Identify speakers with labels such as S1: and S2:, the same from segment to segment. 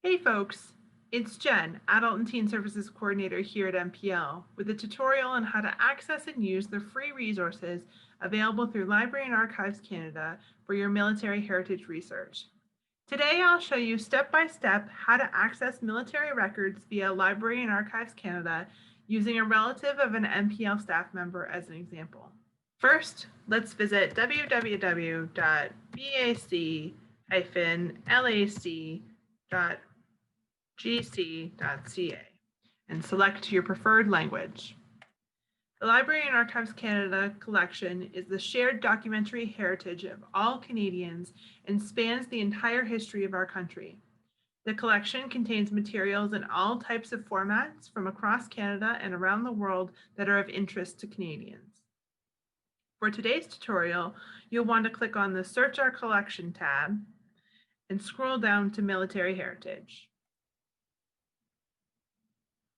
S1: Hey folks, it's Jen, Adult and Teen Services Coordinator here at MPL, with a tutorial on how to access and use the free resources available through Library and Archives Canada for your military heritage research. Today I'll show you step-by-step how to access military records via Library and Archives Canada using a relative of an MPL staff member as an example. First, let's visit www.bac-lac.gc.ca and select your preferred language. The Library and Archives Canada collection is the shared documentary heritage of all Canadians and spans the entire history of our country. The collection contains materials in all types of formats from across Canada and around the world that are of interest to Canadians. For today's tutorial, you'll want to click on the Search Our Collection tab and scroll down to Military Heritage.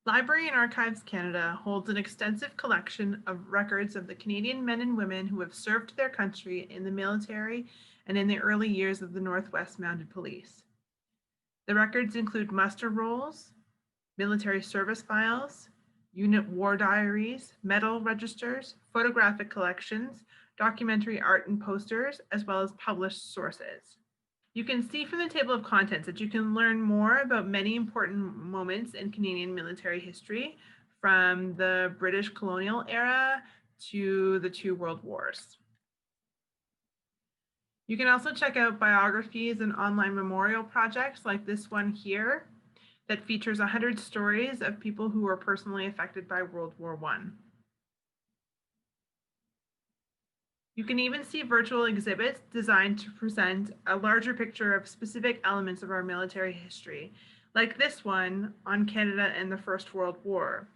S1: Library and Archives Canada holds an extensive collection of records of the Canadian men and women who have served their country in the military and in the early years of the Northwest Mounted Police. The records include muster rolls, military service files, unit war diaries, medal registers, photographic collections, documentary art and posters, as well as published sources. You can see from the table of contents that you can learn more about many important moments in Canadian military history, from the British colonial era to the two world wars. You can also check out biographies and online memorial projects like this one here that features 100 stories of people who were personally affected by World War I. You can even see virtual exhibits designed to present a larger picture of specific elements of our military history, like this one on Canada and the First World War,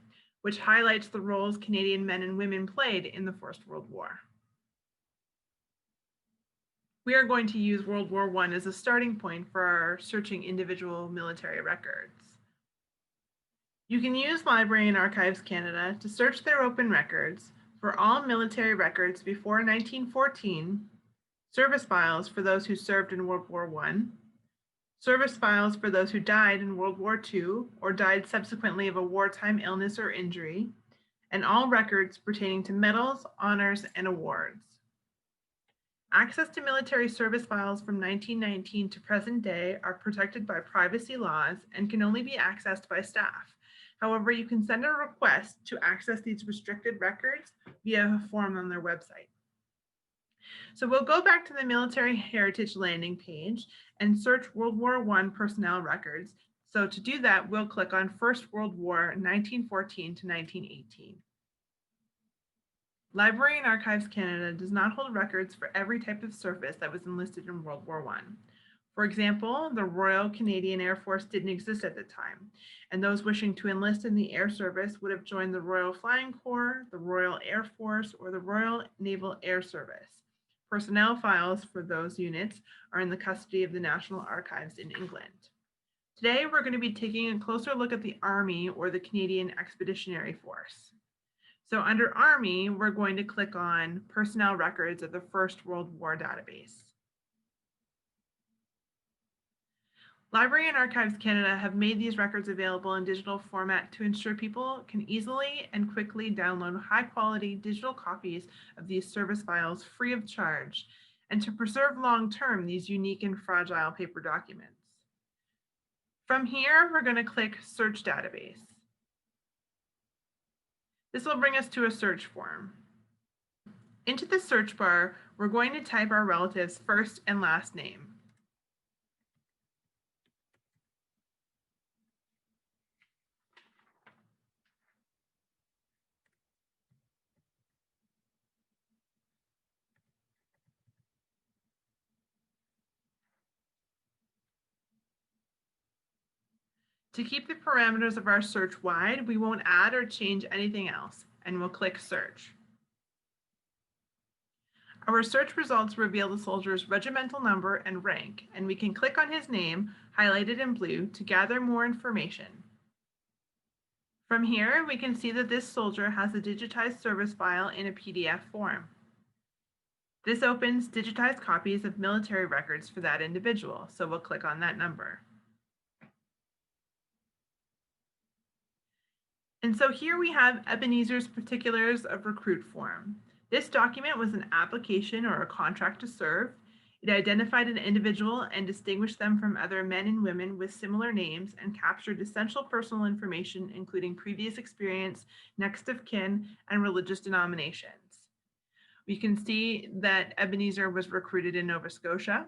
S1: which highlights the roles Canadian men and women played in the First World War. We are going to use World War I as a starting point for our searching individual military records. You can use Library and Archives Canada to search their open records for all military records before 1914, service files for those who served in World War I, service files for those who died in World War II or died subsequently of a wartime illness or injury, and all records pertaining to medals, honors, and awards. Access to military service files from 1919 to present day are protected by privacy laws and can only be accessed by staff. However, you can send a request to access these restricted records via a form on their website. So we'll go back to the Military Heritage landing page and search World War I personnel records. So to do that, we'll click on First World War 1914 to 1918. Library and Archives Canada does not hold records for every type of service that was enlisted in World War I. For example, the Royal Canadian Air Force didn't exist at the time, and those wishing to enlist in the air service would have joined the Royal Flying Corps, the Royal Air Force, or the Royal Naval Air Service. Personnel files for those units are in the custody of the National Archives in England. Today, we're going to be taking a closer look at the Army, or the Canadian Expeditionary Force. So under Army, we're going to click on Personnel Records of the First World War database. Library and Archives Canada have made these records available in digital format to ensure people can easily and quickly download high-quality digital copies of these service files free of charge, and to preserve long-term these unique and fragile paper documents. From here, we're going to click Search Database. This will bring us to a search form. Into the search bar, we're going to type our relative's first and last name. To keep the parameters of our search wide, we won't add or change anything else, and we'll click Search. Our search results reveal the soldier's regimental number and rank, and we can click on his name, highlighted in blue, to gather more information. From here, we can see that this soldier has a digitized service file in a PDF form. This opens digitized copies of military records for that individual, so we'll click on that number. And so here we have Ebenezer's Particulars of Recruit form. This document was an application or a contract to serve. It identified an individual and distinguished them from other men and women with similar names and captured essential personal information, including previous experience, next of kin, and religious denominations. We can see that Ebenezer was recruited in Nova Scotia.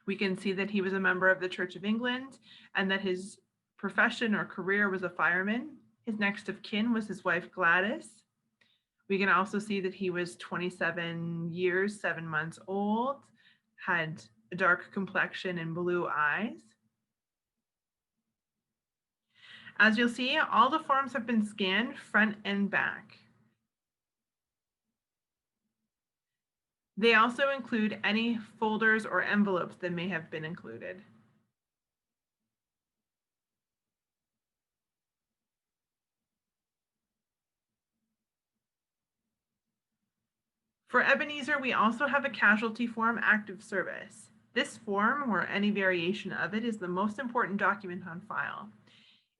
S1: We can see that he was a member of the Church of England and that his profession or career was a fireman. His next of kin was his wife Gladys. We can also see that he was 27 years, 7 months old, had a dark complexion and blue eyes. As you'll see, all the forms have been scanned front and back. They also include any folders or envelopes that may have been included. For Ebenezer, we also have a casualty form, active service. This form, or any variation of it, is the most important document on file.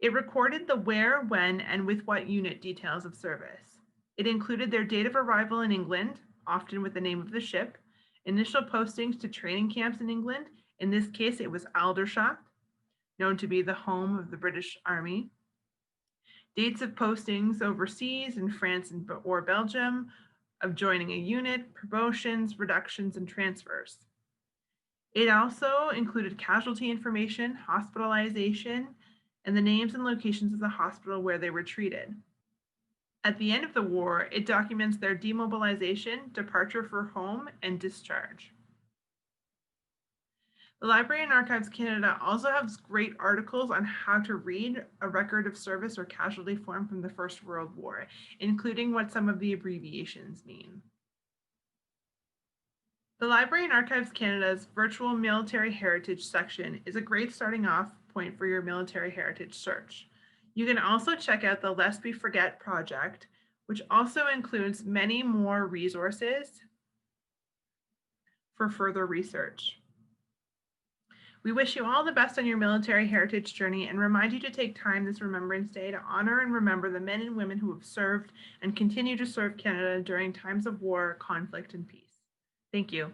S1: It recorded the where, when, and with what unit details of service. It included their date of arrival in England, often with the name of the ship, initial postings to training camps in England. In this case, it was Aldershot, known to be the home of the British Army. Dates of postings overseas in France or Belgium, of joining a unit, promotions, reductions, and transfers. It also included casualty information, hospitalization, and the names and locations of the hospital where they were treated. At the end of the war, it documents their demobilization, departure for home, and discharge. The Library and Archives Canada also has great articles on how to read a record of service or casualty form from the First World War, including what some of the abbreviations mean. The Library and Archives Canada's virtual military heritage section is a great starting off point for your military heritage search. You can also check out the Lest We Forget project, which also includes many more resources for further research. We wish you all the best on your military heritage journey and remind you to take time this Remembrance Day to honor and remember the men and women who have served and continue to serve Canada during times of war, conflict, and peace. Thank you.